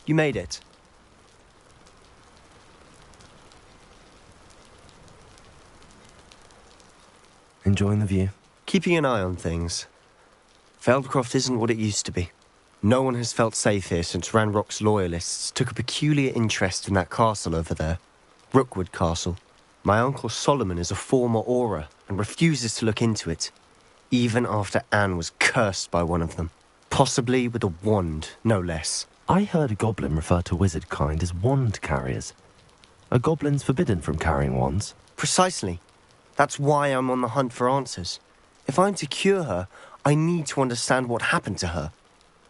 You made it. Enjoying the view? Keeping an eye on things. Feldcroft isn't what it used to be. No one has felt safe here since Ranrock's loyalists took a peculiar interest in that castle over there. Rookwood Castle. My uncle Solomon is a former Auror and refuses to look into it, even after Anne was cursed by one of them. Possibly with a wand, no less. I heard a goblin refer to wizard kind as wand carriers. Are goblins forbidden from carrying wands? Precisely. That's why I'm on the hunt for answers. If I'm to cure her, I need to understand what happened to her.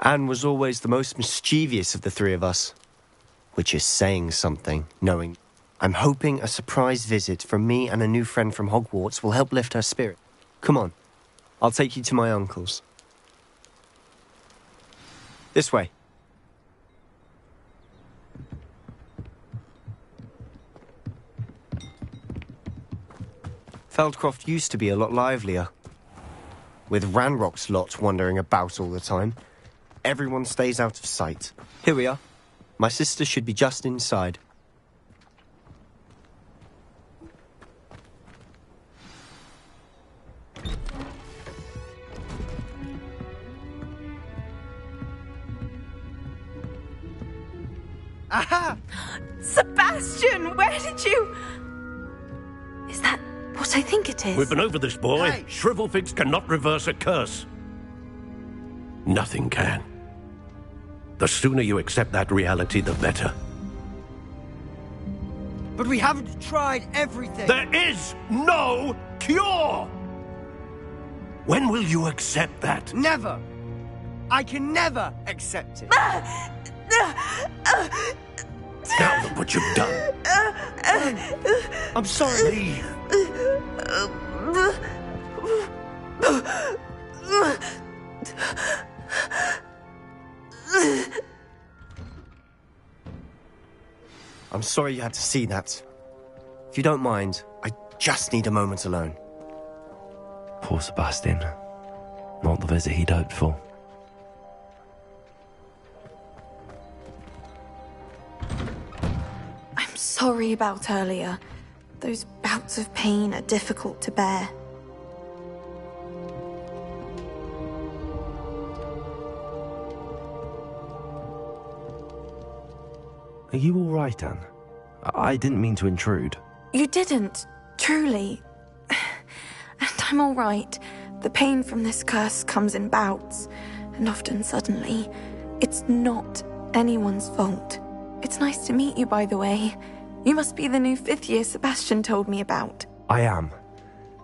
Anne was always the most mischievous of the three of us. Which is saying something, knowing. I'm hoping a surprise visit from me and a new friend from Hogwarts will help lift her spirit. Come on, I'll take you to my uncle's. This way. Feldcroft used to be a lot livelier. With Ranrock's lot wandering about all the time, everyone stays out of sight. Here we are. My sister should be just inside. Aha! Sebastian, where did you... Is that what I think it is? We've been over this, boy. Hey. Shrivelfigs cannot reverse a curse. Nothing can. The sooner you accept that reality, the better. But we haven't tried everything. There is no cure! When will you accept that? Never. I can never accept it. Now look what you've done. I'm sorry. Leave. I'm sorry you had to see that. If you don't mind, I just need a moment alone. Poor Sebastian. Not the visit he'd hoped for. I'm sorry about earlier. Those bouts of pain are difficult to bear. Are you all right, Anne? I didn't mean to intrude. You didn't, truly. And I'm all right. The pain from this curse comes in bouts, and often suddenly. It's not anyone's fault. It's nice to meet you, by the way. You must be the new 5th year Sebastian told me about. I am.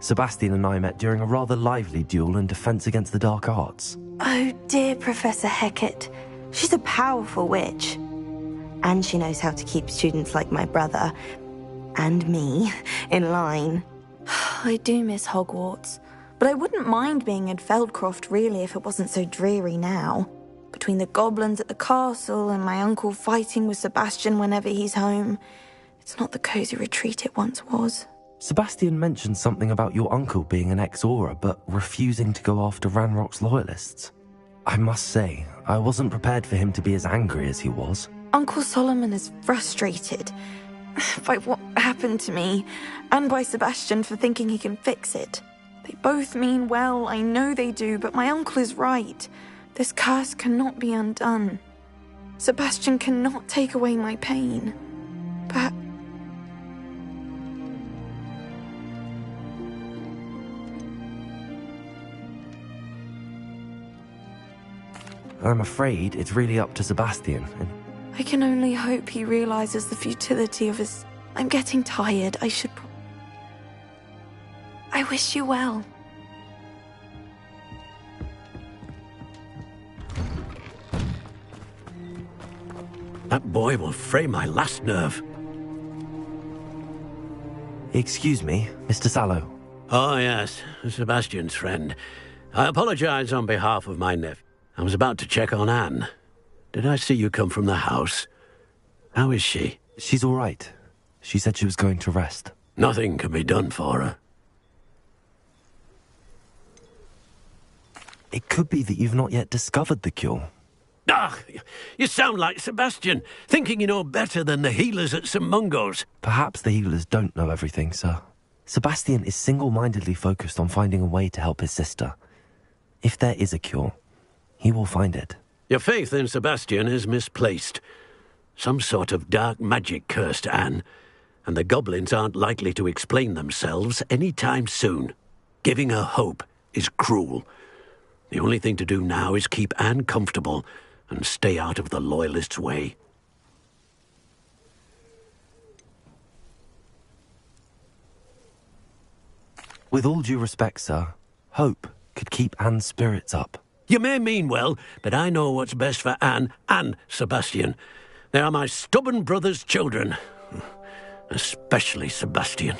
Sebastian and I met during a rather lively duel in defense against the dark arts. Oh, dear Professor Hecat. She's a powerful witch. And she knows how to keep students like my brother, and me, in line. I do miss Hogwarts, but I wouldn't mind being in Feldcroft, really, if it wasn't so dreary now. Between the goblins at the castle and my uncle fighting with Sebastian whenever he's home, it's not the cosy retreat it once was. Sebastian mentioned something about your uncle being an ex-Auror, but refusing to go after Ranrock's loyalists. I must say, I wasn't prepared for him to be as angry as he was. Uncle Solomon is frustrated by what happened to me, and by Sebastian for thinking he can fix it. They both mean well, I know they do, but my uncle is right. This curse cannot be undone. Sebastian cannot take away my pain. But... I'm afraid it's really up to Sebastian. I can only hope he realizes the futility of his... I'm getting tired. I should... I wish you well. That boy will fray my last nerve. Excuse me, Mr. Sallow. Oh, yes, Sebastian's friend. I apologize on behalf of my nephew. I was about to check on Anne. Did I see you come from the house? How is she? She's all right. She said she was going to rest. Nothing can be done for her. It could be that you've not yet discovered the cure. Ah, you sound like Sebastian, thinking you know better than the healers at St. Mungo's. Perhaps the healers don't know everything, sir. Sebastian is single-mindedly focused on finding a way to help his sister. If there is a cure, he will find it. Your faith in Sebastian is misplaced. Some sort of dark magic cursed Anne, and the goblins aren't likely to explain themselves any time soon. Giving her hope is cruel. The only thing to do now is keep Anne comfortable and stay out of the Loyalists' way. With all due respect, sir, hope could keep Anne's spirits up. You may mean well, but I know what's best for Anne and Sebastian. They are my stubborn brother's children. Especially Sebastian.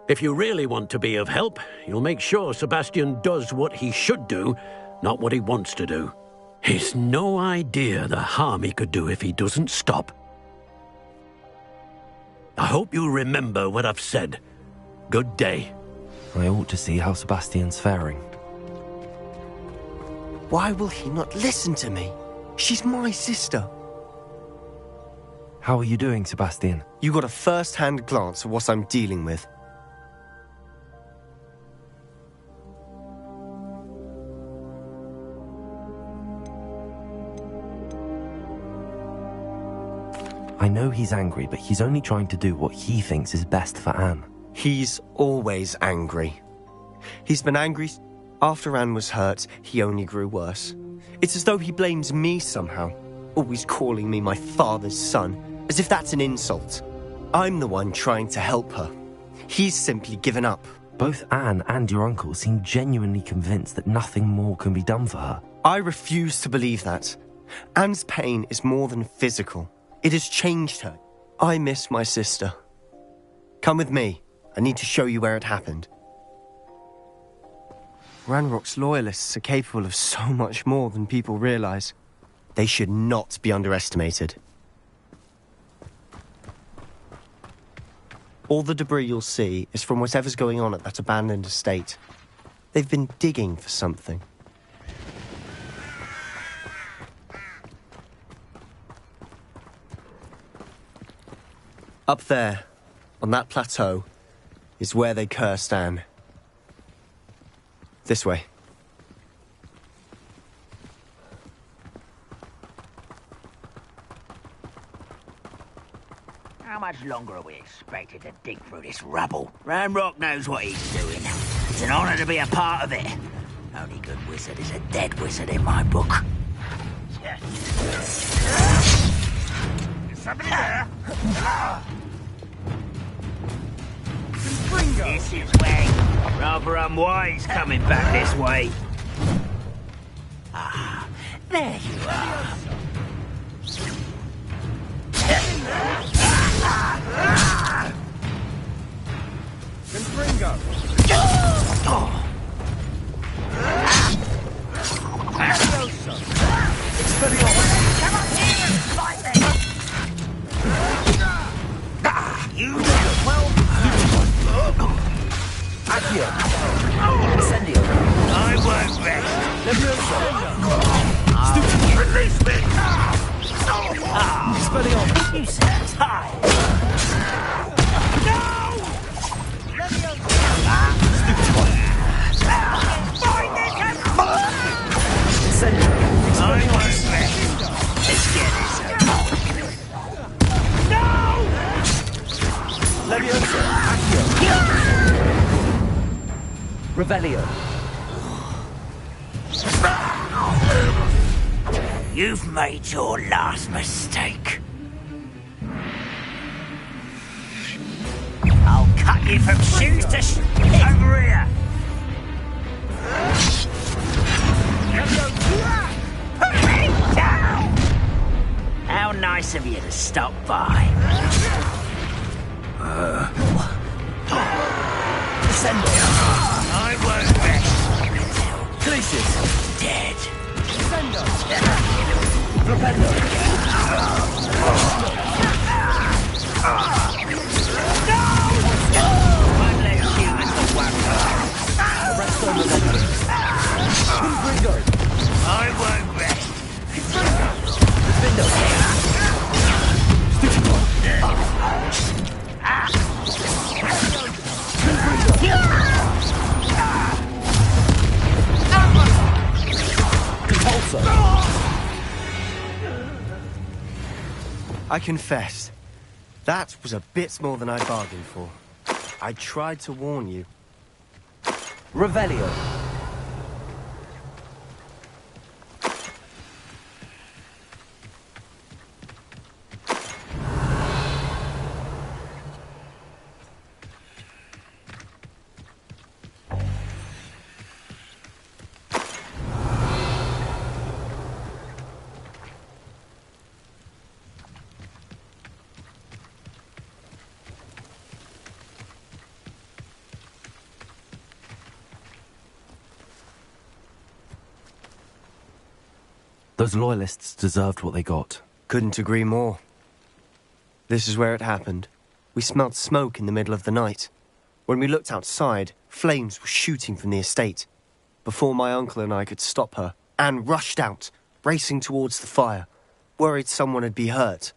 If you really want to be of help, you'll make sure Sebastian does what he should do, not what he wants to do. He's no idea the harm he could do if he doesn't stop. I hope you'll remember what I've said. Good day. I ought to see how Sebastian's faring. Why will he not listen to me? She's my sister. How are you doing, Sebastian? You got a first-hand glance at what I'm dealing with. I know he's angry, but he's only trying to do what he thinks is best for Anne. He's always angry. He's been angry. After Anne was hurt, he only grew worse. It's as though he blames me somehow, always calling me my father's son, as if that's an insult. I'm the one trying to help her. He's simply given up. Both Anne and your uncle seem genuinely convinced that nothing more can be done for her. I refuse to believe that. Anne's pain is more than physical. It has changed her. I miss my sister. Come with me. I need to show you where it happened. Ranrock's Loyalists are capable of so much more than people realize. They should not be underestimated. All the debris you'll see is from whatever's going on at that abandoned estate. They've been digging for something. Up there, on that plateau, is where they cursed Anne. This way. How much longer are we expected to dig through this rubble? Ranrock knows what he's doing. It's an honor to be a part of it. Only good wizard is a dead wizard in my book. Is somebody there? This is way rather unwise coming back this way. Ah, there you are. Confringo! Come up here and fight me! You well. Accio! Incendio! I won't rest. Levioso! Release me! Expelliarmus! You sound tired. No! Find this! Incendio! I won't rest. Let's get this over. No! Levioso! Accio! Revelio! You've made your last mistake. I'll cut you from shoes to over here. Put me down! How nice of you to stop by. Descendo! I won't rest. Glacius! Dead. Descendo! Propendo! One less human to worry. Resto Revelio! Confringo! I won't rest. I confess, that was a bit more than I bargained for. I tried to warn you. Revelio. Those loyalists deserved what they got. Couldn't agree more. This is where it happened. We smelled smoke in the middle of the night. When we looked outside, flames were shooting from the estate. Before my uncle and I could stop her, Anne rushed out, racing towards the fire, worried someone would be hurt.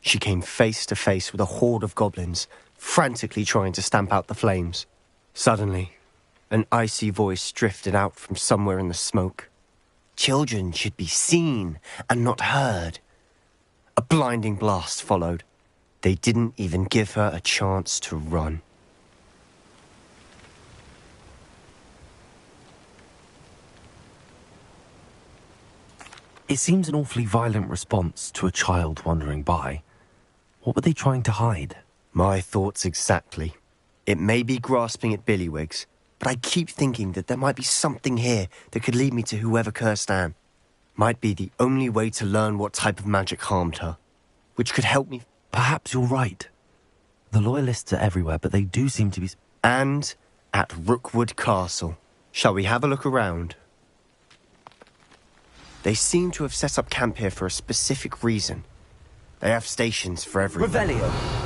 She came face to face with a horde of goblins, frantically trying to stamp out the flames. Suddenly, an icy voice drifted out from somewhere in the smoke. Children should be seen and not heard. A blinding blast followed. They didn't even give her a chance to run. It seems an awfully violent response to a child wandering by. What were they trying to hide? My thoughts exactly. It may be grasping at billywhigs, but I keep thinking that there might be something here that could lead me to whoever cursed Anne. Might be the only way to learn what type of magic harmed her, which could help me. Perhaps you're right. The loyalists are everywhere, but they do seem to be... And at Rookwood Castle. Shall we have a look around? They seem to have set up camp here for a specific reason. They have stations for everyone. Revelio.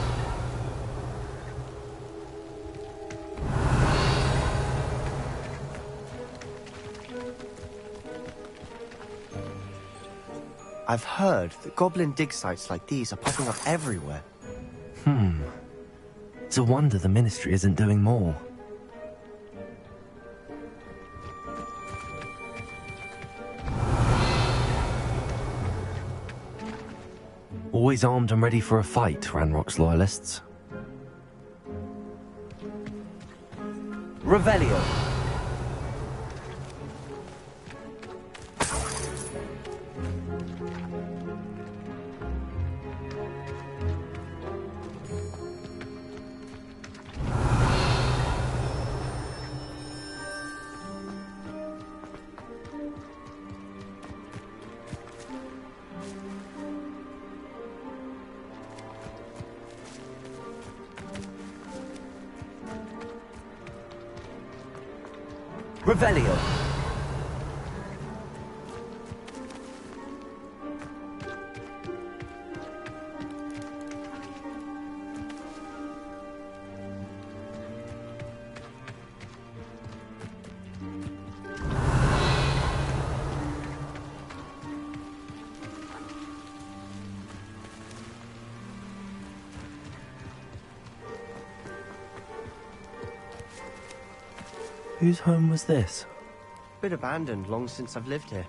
I've heard that goblin dig sites like these are popping up everywhere. It's a wonder the Ministry isn't doing more. Always armed and ready for a fight, Ranrock's loyalists. Revelio. Revelio. Whose home was this? Bit abandoned long since I've lived here.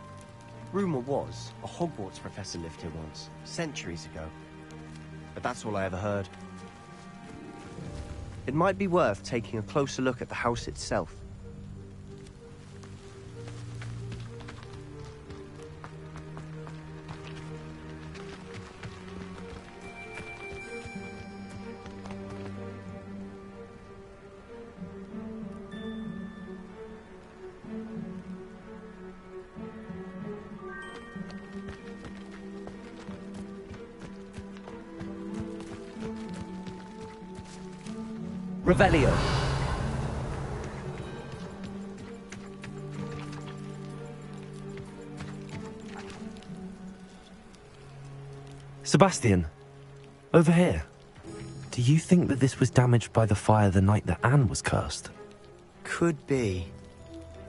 Rumour was, a Hogwarts professor lived here once, centuries ago. But that's all I ever heard. It might be worth taking a closer look at the house itself. Revelio. Sebastian, over here. Do you think that this was damaged by the fire the night that Anne was cursed? Could be.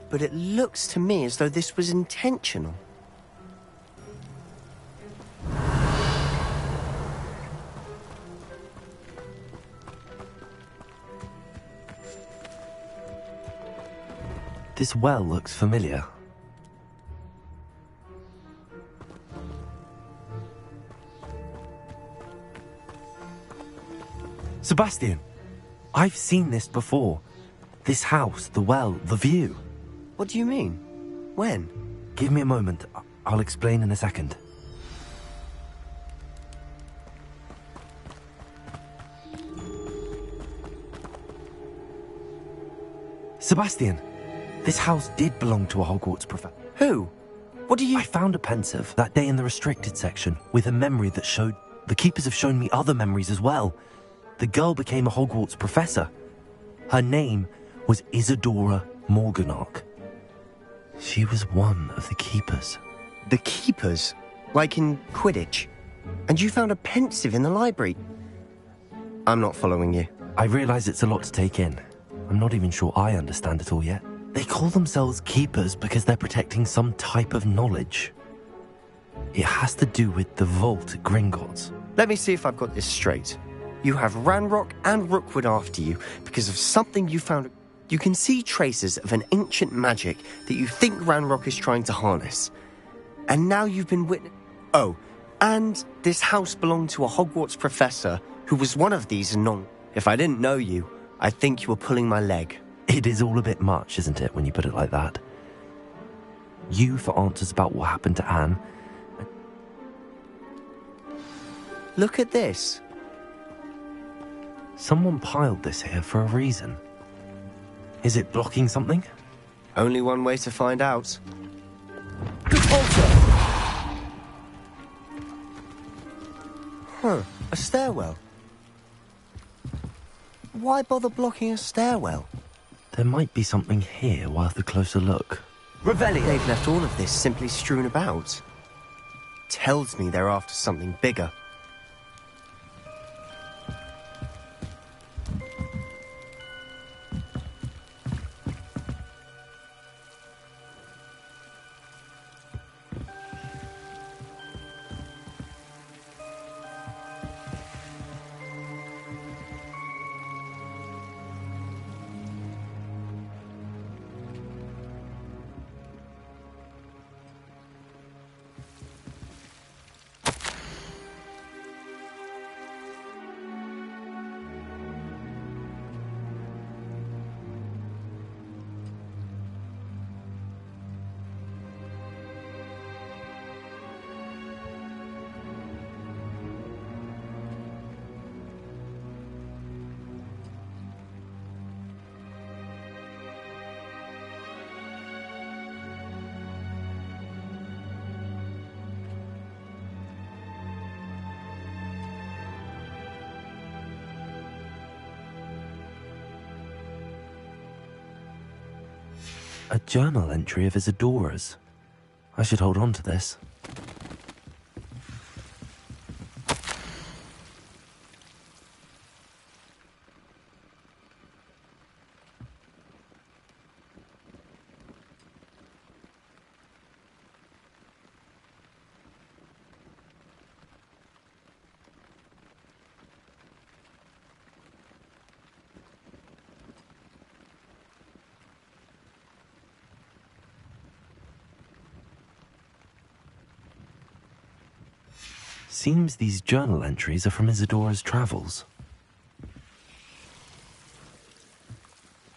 But it looks to me as though this was intentional. This well looks familiar. Sebastian, I've seen this before. This house, the well, the view. What do you mean? When? Give me a moment. I'll explain in a second. Sebastian, this house did belong to a Hogwarts professor. Who? What do you... I found a pensive that day in the restricted section with a memory that showed... The keepers have shown me other memories as well. The girl became a Hogwarts professor. Her name was Isadora Morganach. She was one of the keepers. The keepers? Like in Quidditch? And you found a pensive in the library? I'm not following you. I realize it's a lot to take in. I'm not even sure I understand it all yet. They call themselves keepers because they're protecting some type of knowledge. It has to do with the vault at Gringotts. Let me see if I've got this straight. You have Ranrock and Rookwood after you because of something you found. You can see traces of an ancient magic that you think Ranrock is trying to harness. And now you've been Oh, and this house belonged to a Hogwarts professor who was one of these If I didn't know you, I think you were pulling my leg. It is all a bit much, isn't it, when you put it like that? You for answers about what happened to Anne. Look at this. Someone piled this here for a reason. Is it blocking something? Only one way to find out. A stairwell. Why bother blocking a stairwell? There might be something here worth a closer look. Revelio. They've left all of this simply strewn about. Tells me they're after something bigger. A journal entry of Isadora's. I should hold on to this. Seems these journal entries are from Isadora's travels.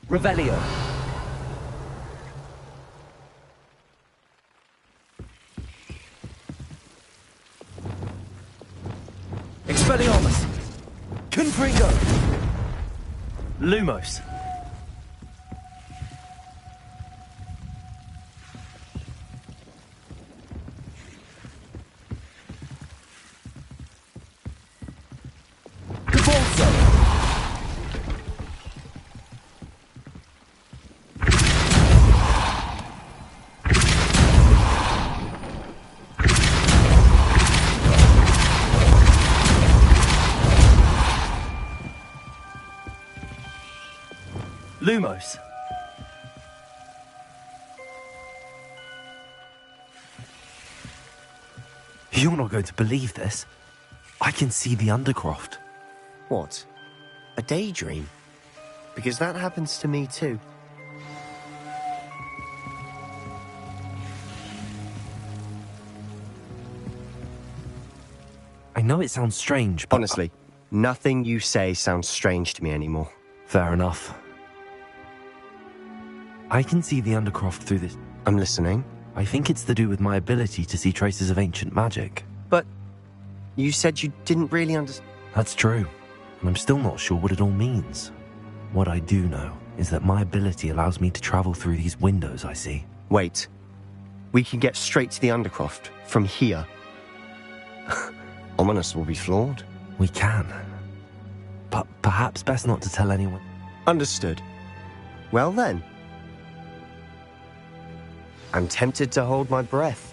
Revelio. Expelliarmus. Confringo. Lumos. Lumos. You're not going to believe this. I can see the Undercroft. What? A daydream? Because that happens to me too. I know it sounds strange, but... Honestly, Nothing you say sounds strange to me anymore. Fair enough. I can see the Undercroft through this. I'm listening. I think it's to do with my ability to see traces of ancient magic. But you said you didn't really understand. That's true, and I'm still not sure what it all means. What I do know is that my ability allows me to travel through these windows I see. Wait. We can get straight to the Undercroft from here. Ominous will be floored. We can. But perhaps best not to tell anyone. Understood. Well then. I'm tempted to hold my breath.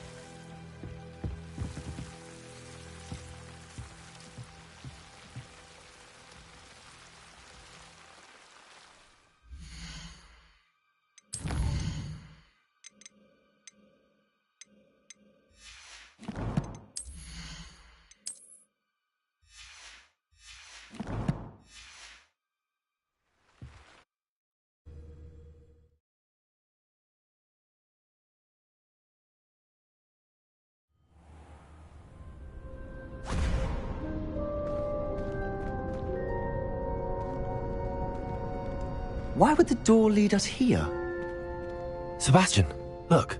Why would the door lead us here? Sebastian, look.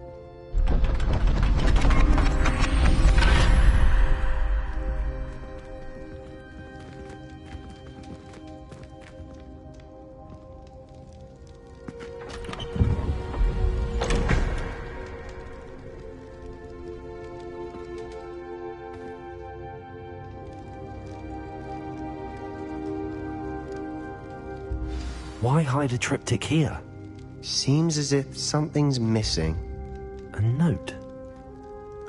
Why hide a triptych here? Seems as if something's missing. A note.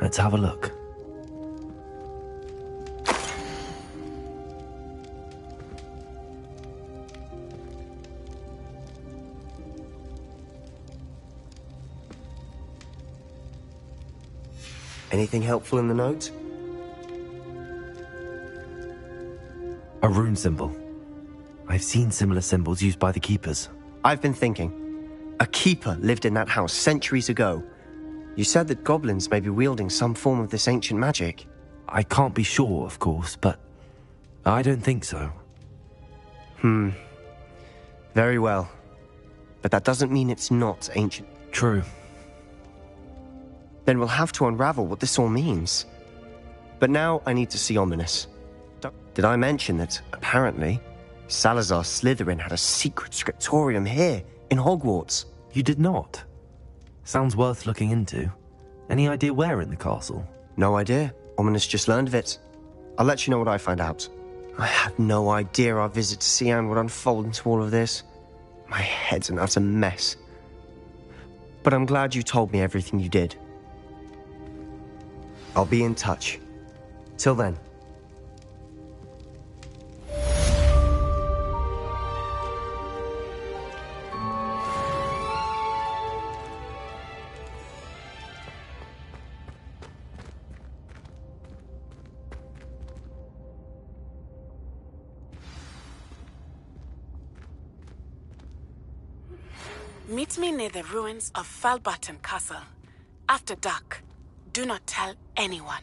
Let's have a look. Anything helpful in the note? A rune symbol. I've seen similar symbols used by the keepers. I've been thinking. A keeper lived in that house centuries ago. You said that goblins may be wielding some form of this ancient magic. I can't be sure, of course, but I don't think so. Very well. But that doesn't mean it's not ancient. True. Then we'll have to unravel what this all means. But now I need to see Ominous. Did I mention that, apparently, Salazar Slytherin had a secret scriptorium here, in Hogwarts? You did not? Sounds worth looking into. Any idea where in the castle? No idea. Ominous just learned of it. I'll let you know what I find out. I had no idea our visit to Cian would unfold into all of this. My head's an utter mess. But I'm glad you told me everything you did. I'll be in touch. Till then. Meet me near the ruins of Falbarton Castle. After dark. Do not tell anyone.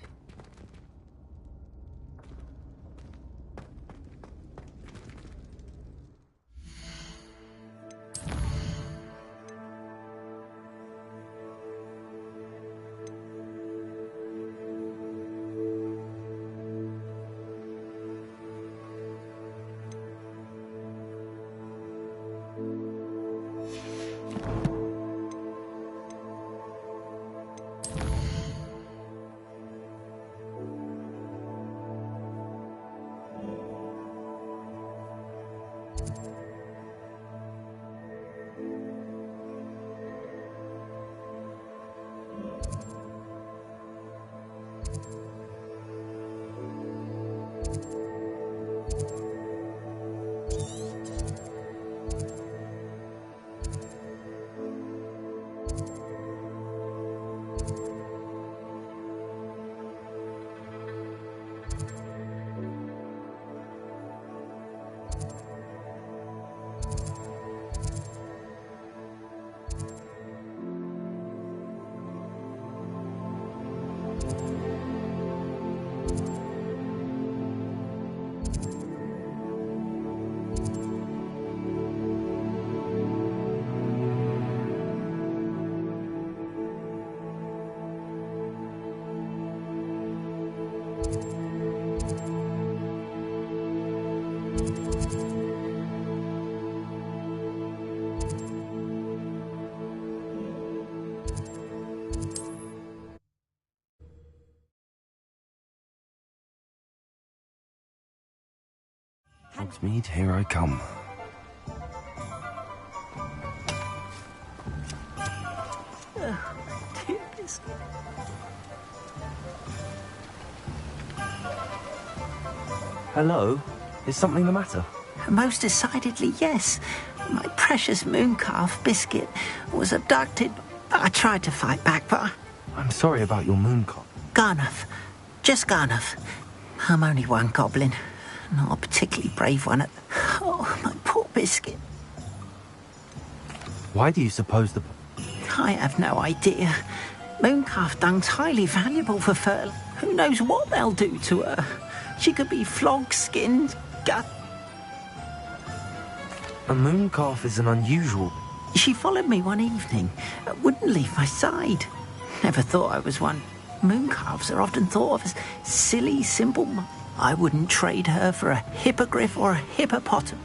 Hogsmeade, here I come. Hello? Is something the matter? Most decidedly, yes. My precious mooncalf, Biscuit, was abducted. I tried to fight back, but I'm sorry about your mooncalf. Garnuff. Just Garnuff. I'm only one goblin. Not a particularly brave one. Oh, my poor Biscuit. Why do you suppose the... I have no idea. Mooncalf dung's highly valuable for fur. Who knows what they'll do to her? She could be flogged, skinned, gut. A mooncalf is an unusual... She followed me one evening. Wouldn't leave my side. Never thought I was one. Mooncalves are often thought of as silly, simple... I wouldn't trade her for a hippogriff or a hippopotam.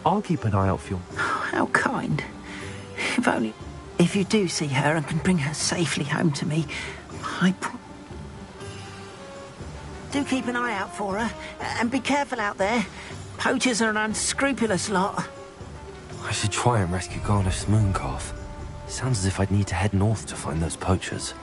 I'll keep an eye out for you. Oh, how kind. If only... If you do see her and can bring her safely home to me, do keep an eye out for her, and be careful out there. Poachers are an unscrupulous lot. I should try and rescue Garnuff's mooncalf. Sounds as if I'd need to head north to find those poachers.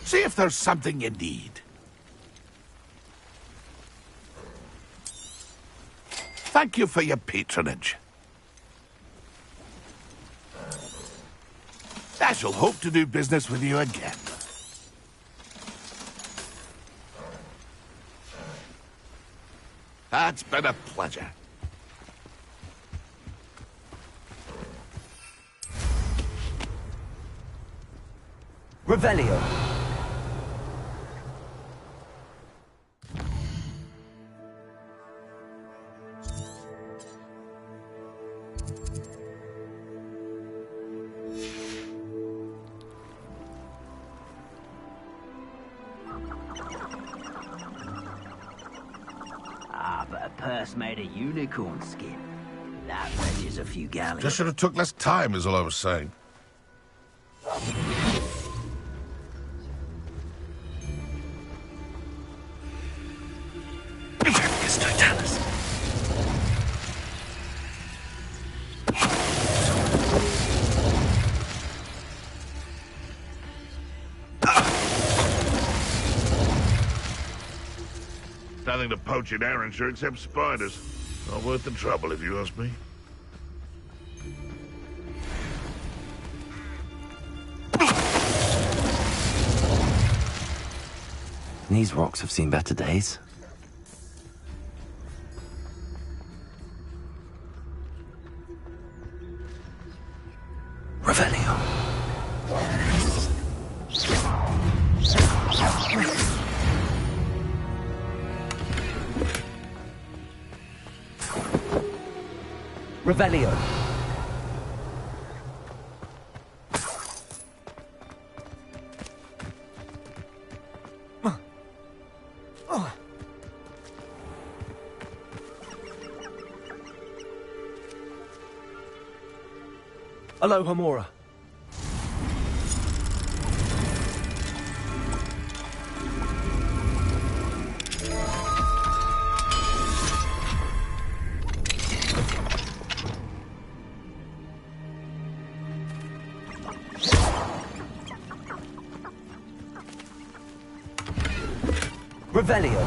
See if there's something you need. Thank you for your patronage. I shall hope to do business with you again. It's been a pleasure. Revelio. But a purse made of unicorn skin. That fetches a few galleons. Just should have took less time, is all I was saying. Nothing to poach in Arrynshire except spiders. Not worth the trouble, if you ask me. These rocks have seen better days. Revelio. Revelio. Aloha Mora. Revelio.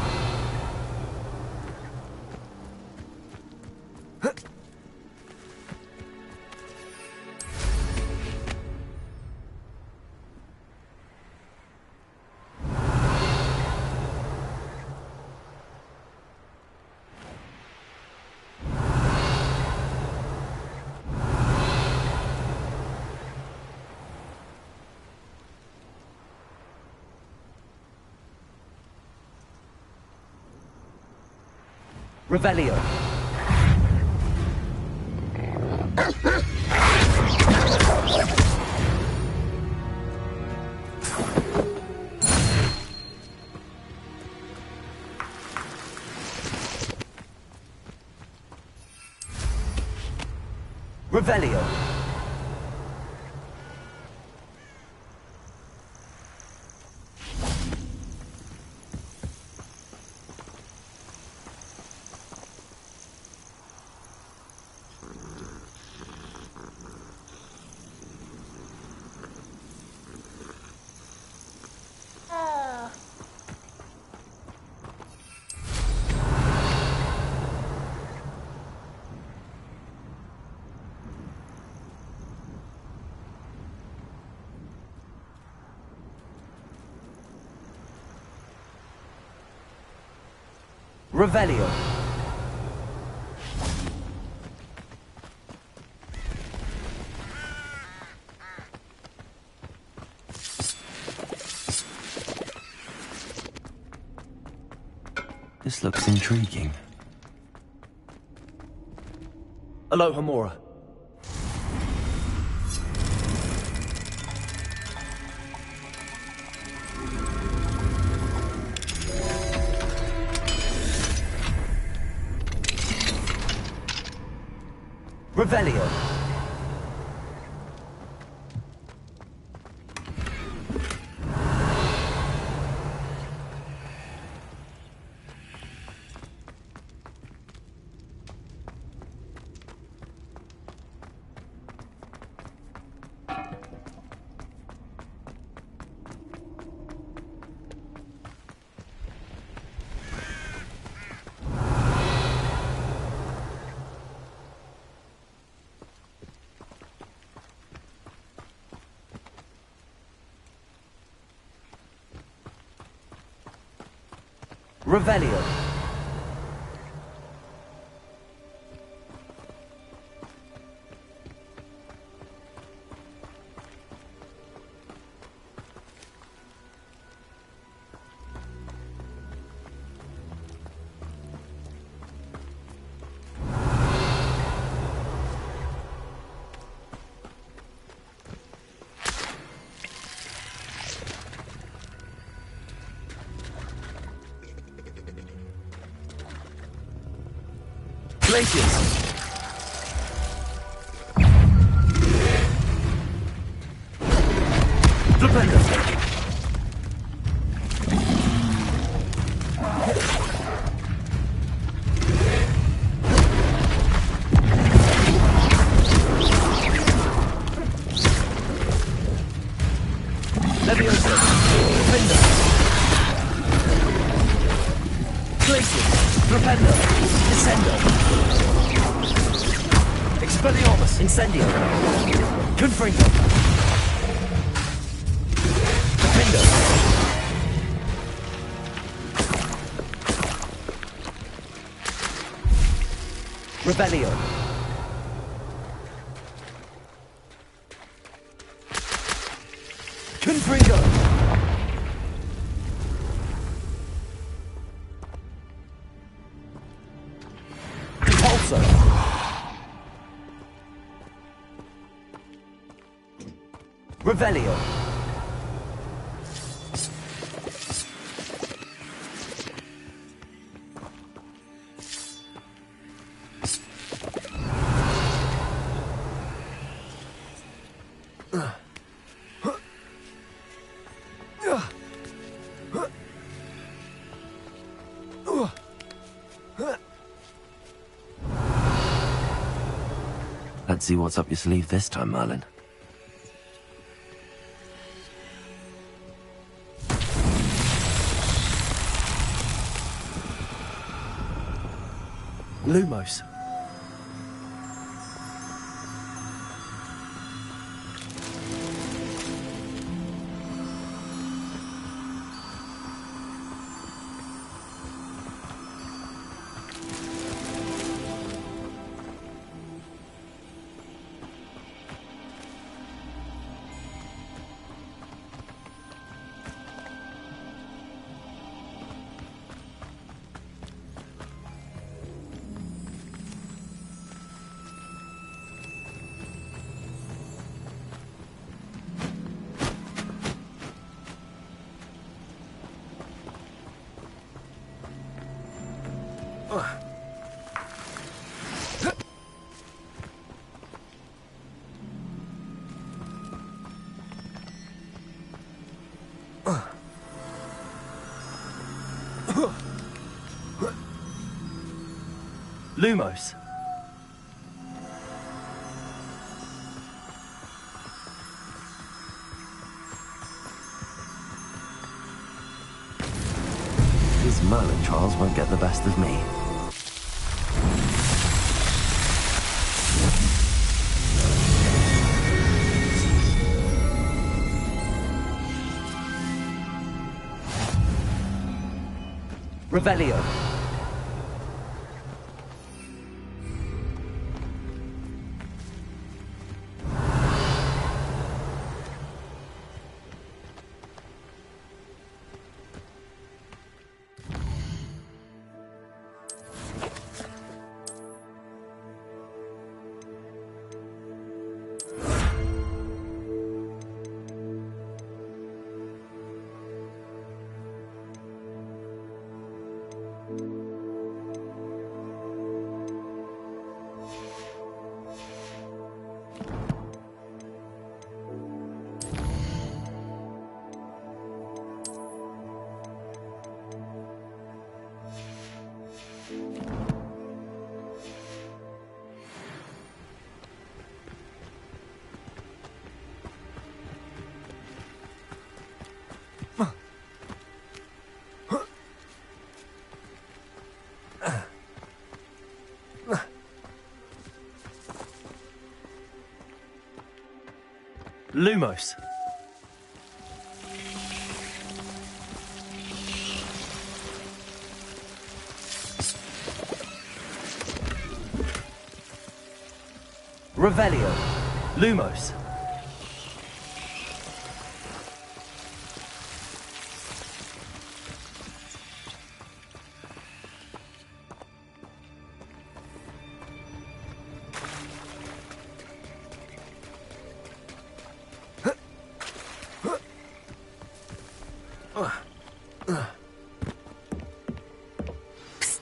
Revelio. Revelio. Revelio. This looks intriguing. Aloha Mora. Revelio. Revelio. Glaciers. Flipendo. Leviosa. Flipendo. Glaciers. Flipendo. Descendo. Expelliarmus, Incendio. Confringo. Defendo. Revelio. Confringo. Repulsor. Revelio. Let's see what's up your sleeve this time, Merlin. Lumos. Lumos. These Merlin trials won't get the best of me. Revelio. Lumos. Revelio. Lumos.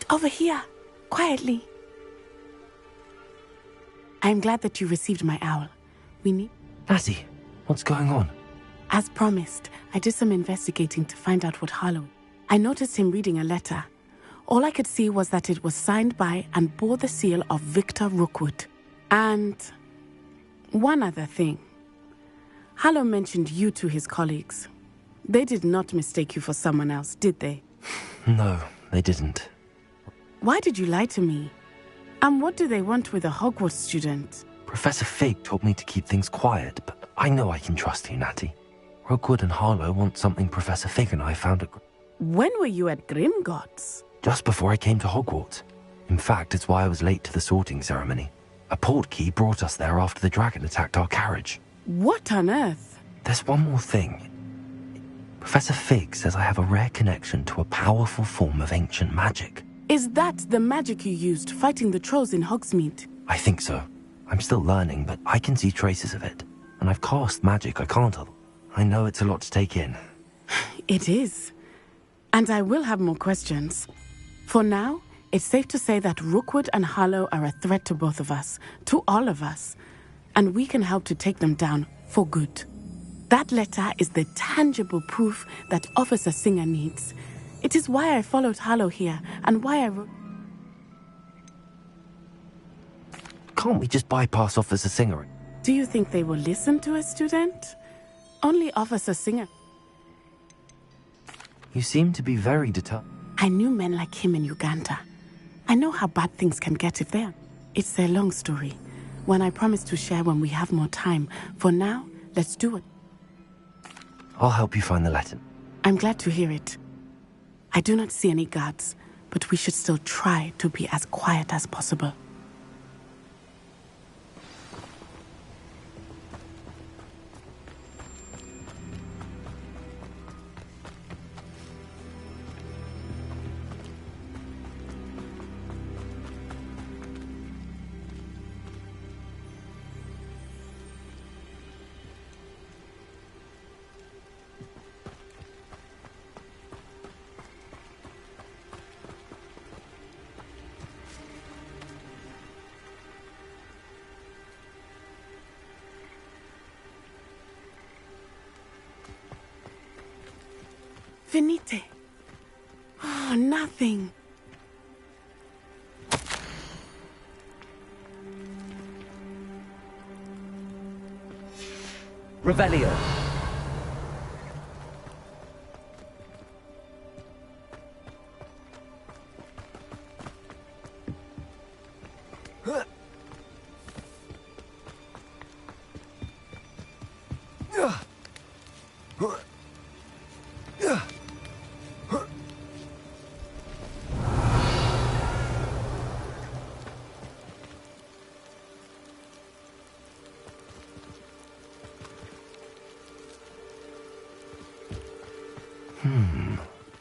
Over here, quietly. I'm glad that you received my owl. We need... Natty, what's going on? As promised, I did some investigating to find out what Harlow... I noticed him reading a letter. All I could see was that it was signed by and bore the seal of Victor Rookwood. And... one other thing. Harlow mentioned you to his colleagues. They did not mistake you for someone else, did they? No, they didn't. Why did you lie to me? And what do they want with a Hogwarts student? Professor Fig told me to keep things quiet, but I know I can trust you, Natty. Rookwood and Harlow want something Professor Fig and I found at... When were you at Grimgotts? Just before I came to Hogwarts. In fact, it's why I was late to the sorting ceremony. A portkey brought us there after the dragon attacked our carriage. What on earth? There's one more thing. Professor Fig says I have a rare connection to a powerful form of ancient magic. Is that the magic you used fighting the trolls in Hogsmeade? I think so. I'm still learning, but I can see traces of it. And I've cast magic I can't. I know it's a lot to take in. It is. And I will have more questions. For now, it's safe to say that Rookwood and Harlow are a threat to both of us, to all of us. And we can help to take them down for good. That letter is the tangible proof that Officer Singer needs. It is why I followed Harlow here, and why I wrote... Can't we just bypass Officer Singer? Do you think they will listen to a student? Only Officer Singer. You seem to be very determined. I knew men like him in Uganda. I know how bad things can get if they're... It's a long story, one I promise to share when we have more time. For now, let's do it. I'll help you find the letter. I'm glad to hear it. I do not see any guards, but we should still try to be as quiet as possible. Venite. Oh, nothing. Revelio.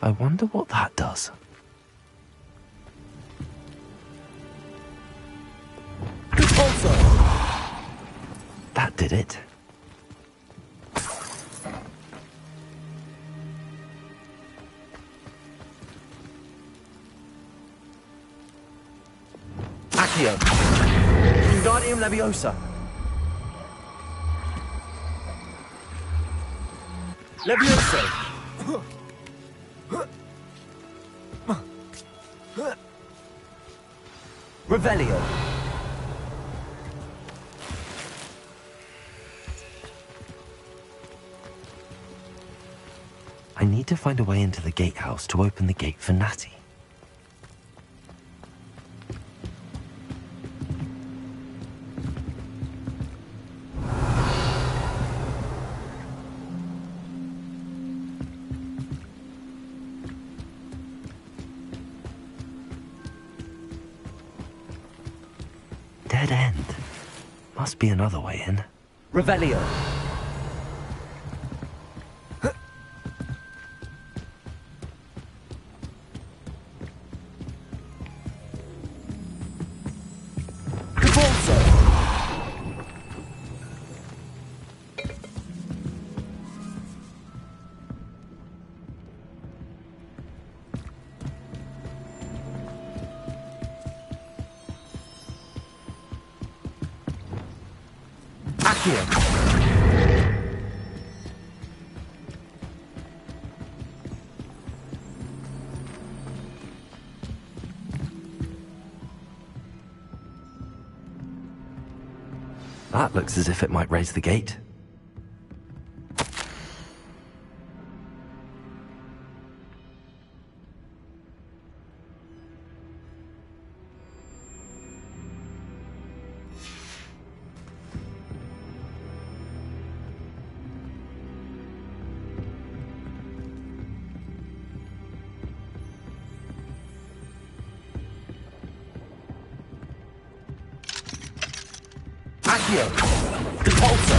I wonder what that does. That did it. Accio. Wingardium Leviosa. Leviosa. Revelio. I need to find a way into the gatehouse to open the gate for Natty. Dead end. Must be another way in. Revelio. That looks as if it might raise the gate. Accio! Depulso!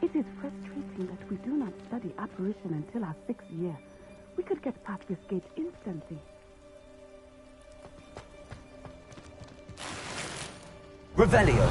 It is frustrating that we do not study apparition until our 6th year. We could get past this gate instantly. Revelio.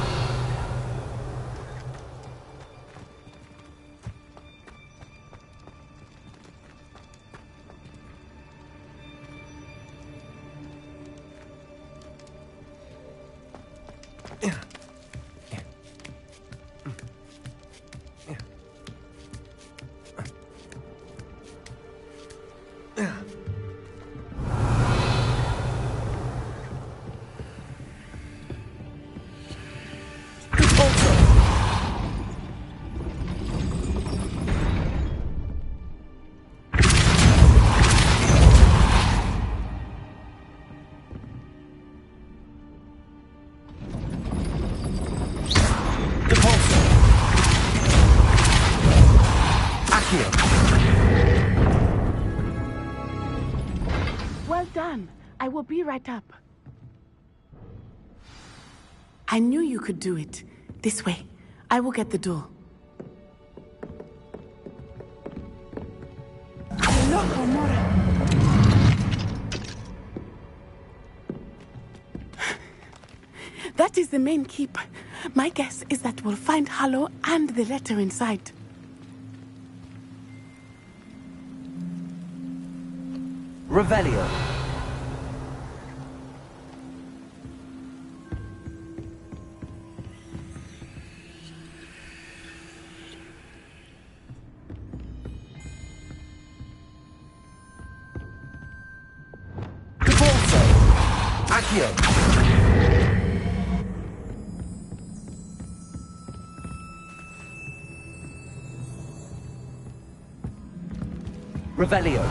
Well done. I will be right up. I knew you could do it. This way. I will get the door. Loco, Mora. That is the main keep. My guess is that we'll find Hallow and the letter inside. Revelio. Accio! Revelio.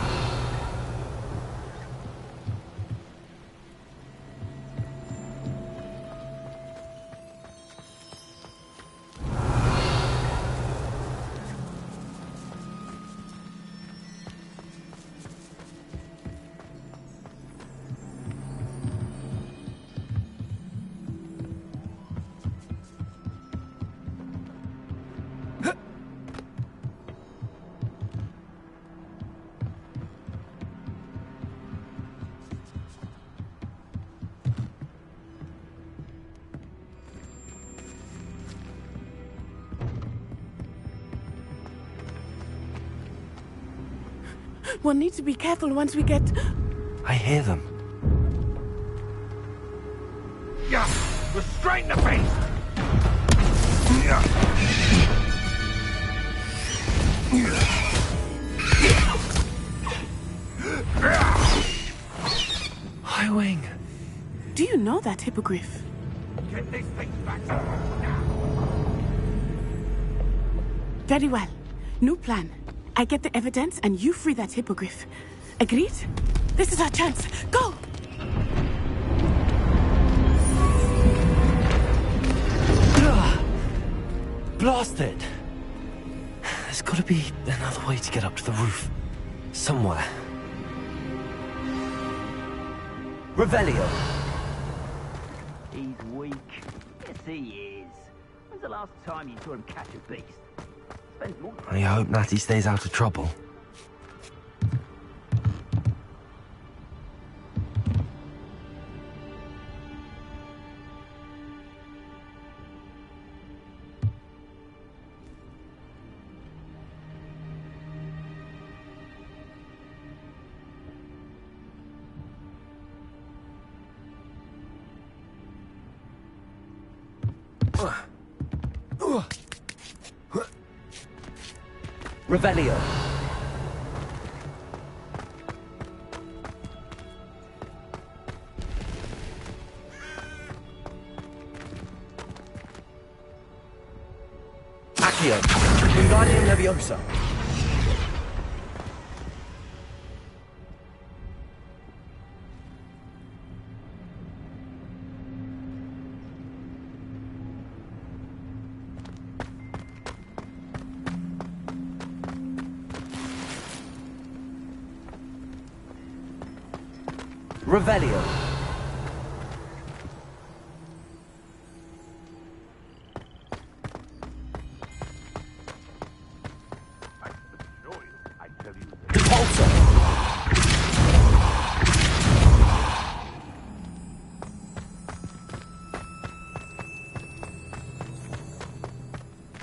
We'll need to be careful once we get... I hear them. Yeah, restrain the beast! Yeah. High Wing. Do you know that hippogriff? Get this thing back to now. Very well. New plan. I get the evidence and you free that hippogriff. Agreed? This is our chance. Go! Blast it! There's gotta be another way to get up to the roof. Somewhere. Revelio. He's weak. Yes, he is. When's the last time you saw him catch a beast? Spends more time. I hope Natty stays out of trouble. Revelio. Accio. Wingardium Leviosa. Revelio. Repulsor.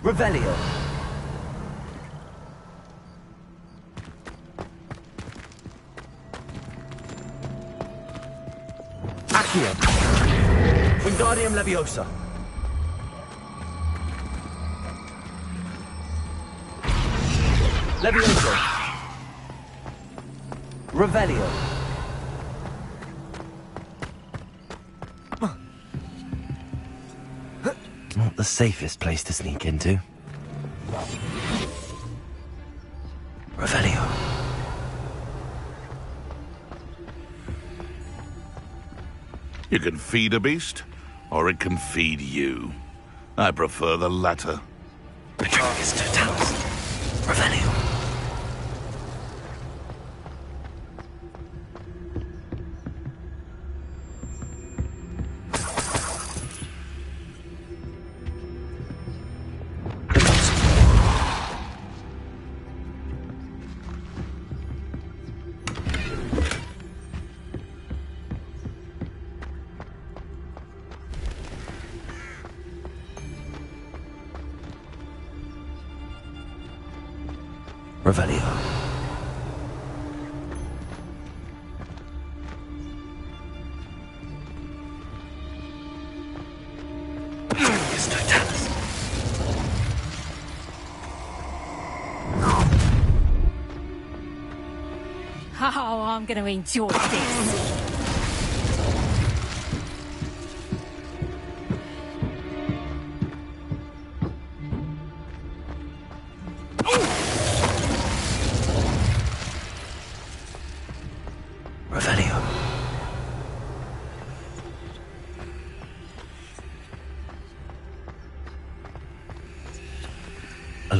Revelio. Accio. Wingardium Leviosa. Leviosa. Revelio. Not the safest place to sneak into. Revelio. You can feed a beast, or it can feed you. I prefer the latter. Petronius Totalis. Revelio. Revelio. Petronius Totalis. Oh, I'm going to enjoy this.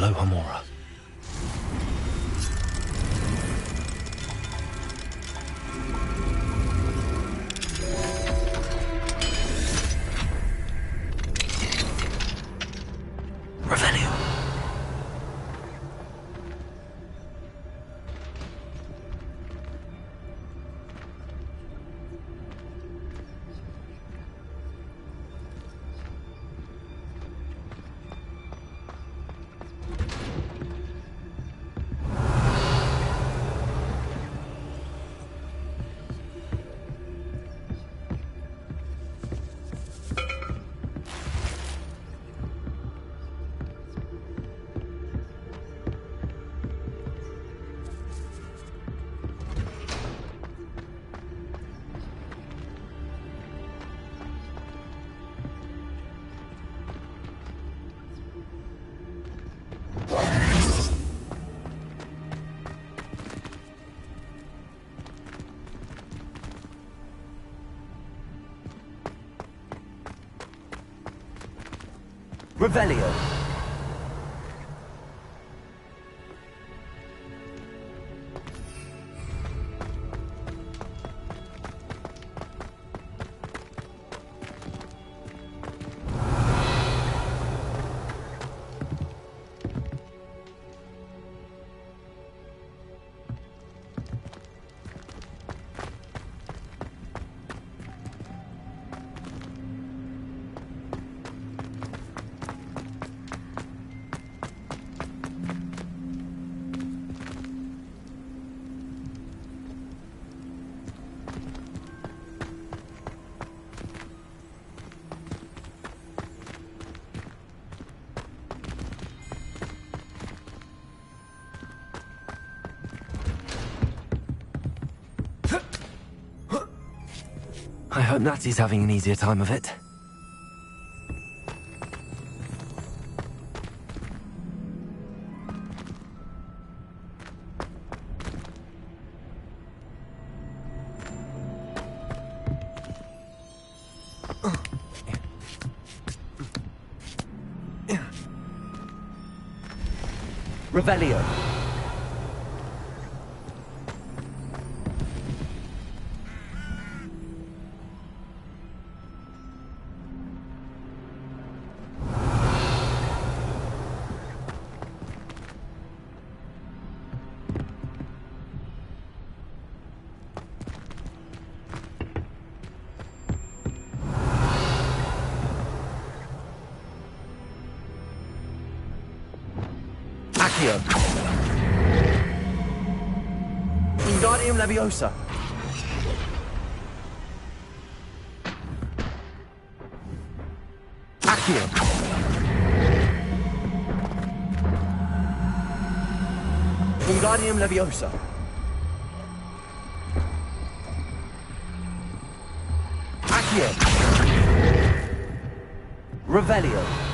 Aloha Mora. Revelio. Revelio. I hope Natsy's having an easier time of it. Revelio. Wingardium Leviosa. Accio. Wingardium Leviosa. Accio. Revelio.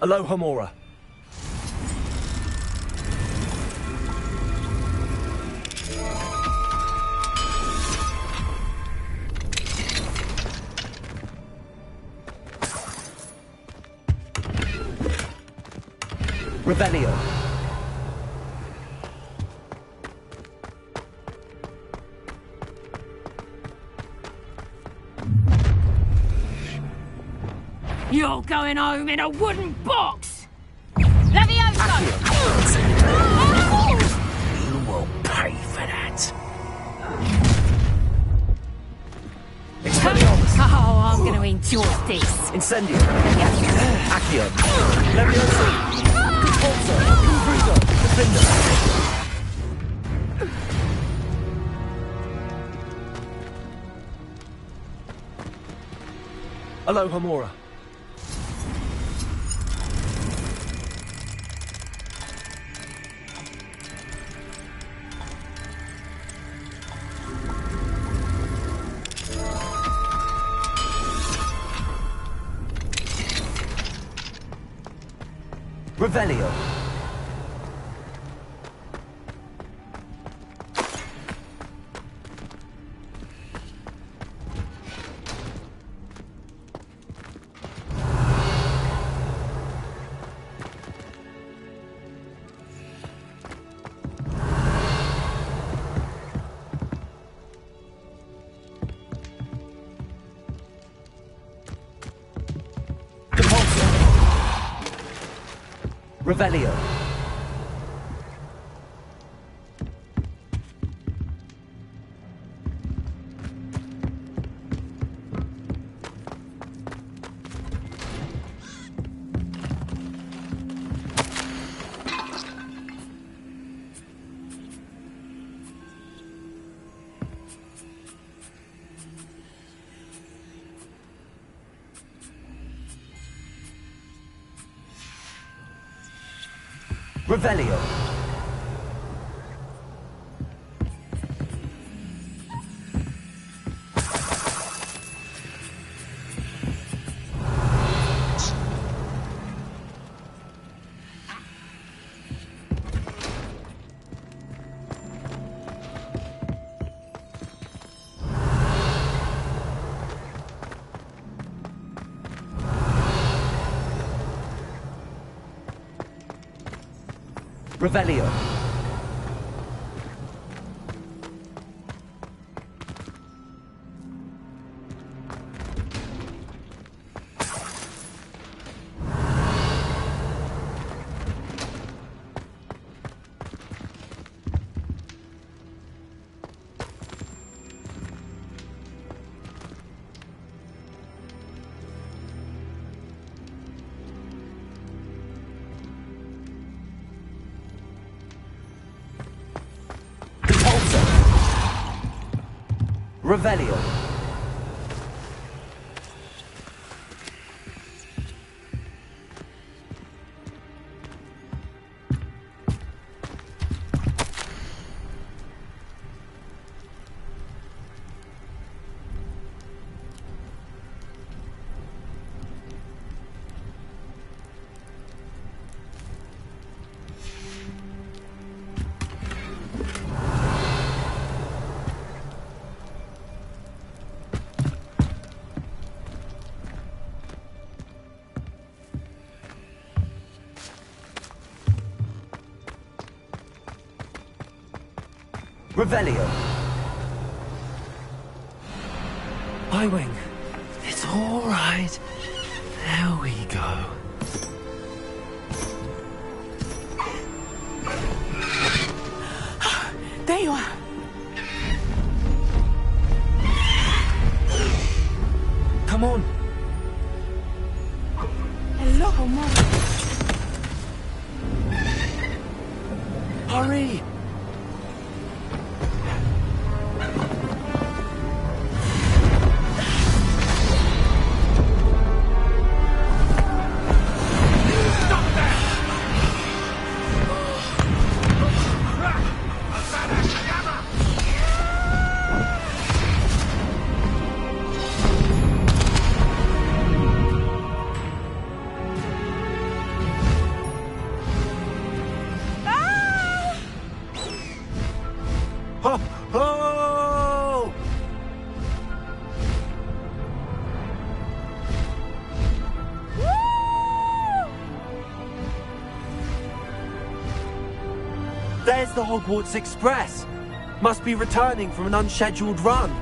Aloha Mora. Revelio. You're going home in a wooden box! Leviosa! You will pay for that. Oh, I'm going to enjoy this. Incendio. Accio. Leviosa. Conforto. Cruiser. Defender. Aloha Mora. Revelio. Revelio. Revelio. Revelio. Revelio. Revelio. Highwing, it's all right. There we go. There you are. Come on. Hello, Mom. Hurry. Oh! There's the Hogwarts Express. Must be returning from an unscheduled run.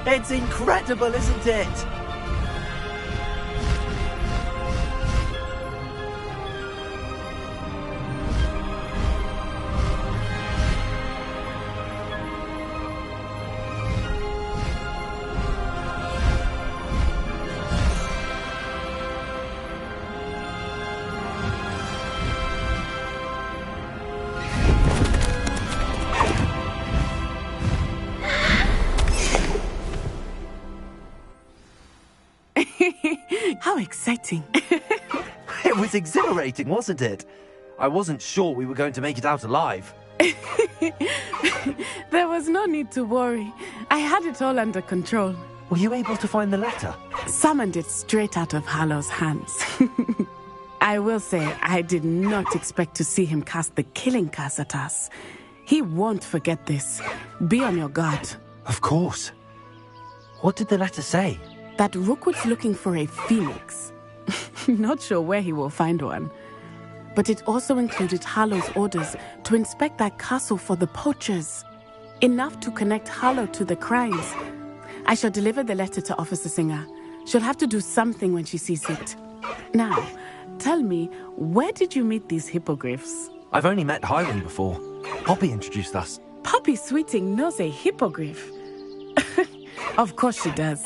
It's incredible, isn't it? How exciting. It was exhilarating, wasn't it? I wasn't sure we were going to make it out alive. There was no need to worry. I had it all under control. Were you able to find the letter? Summoned it straight out of Hallow's hands. I will say, I did not expect to see him cast the killing curse at us. He won't forget this. Be on your guard. Of course. What did the letter say? That Rookwood's looking for a phoenix. Not sure where he will find one. But it also included Hallow's orders to inspect that castle for the poachers. Enough to connect Hallow to the crimes. I shall deliver the letter to Officer Singer. She'll have to do something when she sees it. Now, tell me, where did you meet these hippogriffs? I've only met Highwing before. Poppy introduced us. Poppy Sweeting knows a hippogriff. Of course she does.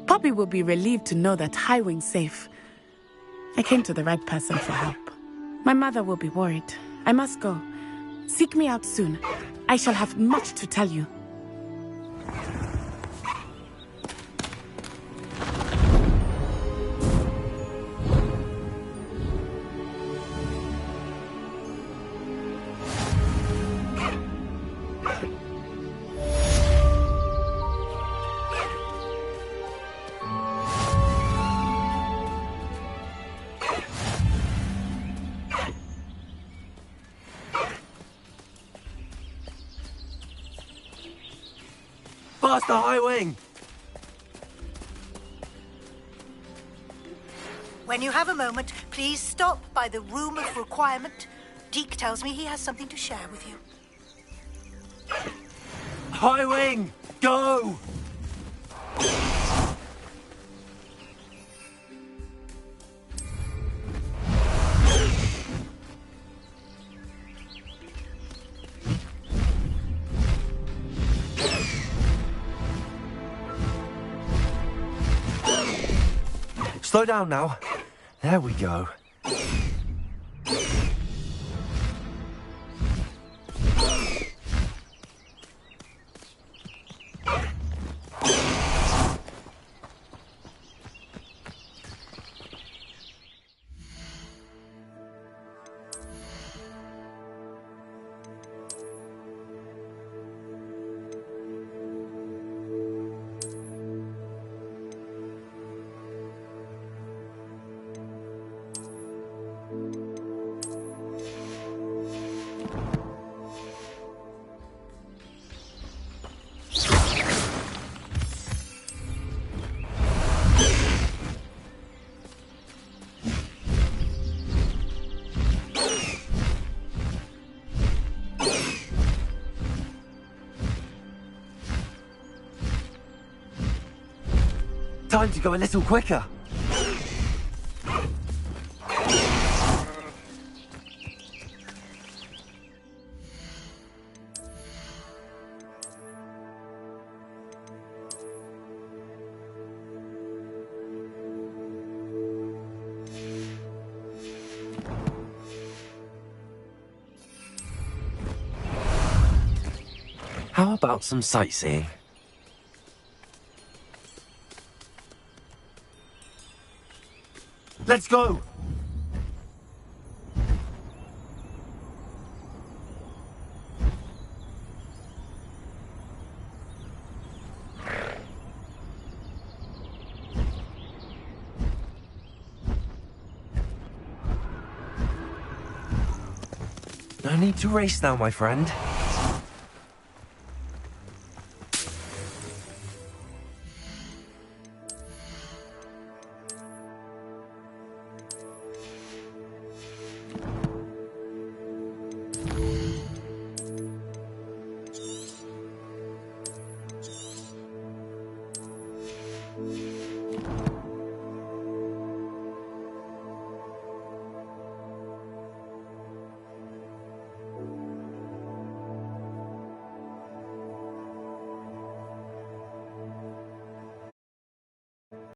Poppy will be relieved to know that Highwing's safe. I came to the right person for help. My mother will be worried. I must go. Seek me out soon. I shall have much to tell you. Faster, Highwing! When you have a moment, please stop by the Room of Requirement. Deke tells me he has something to share with you. Highwing! Go! Slow down now. There we go. Time to go a little quicker. How about some sightseeing? Let's go! No need to race now, my friend.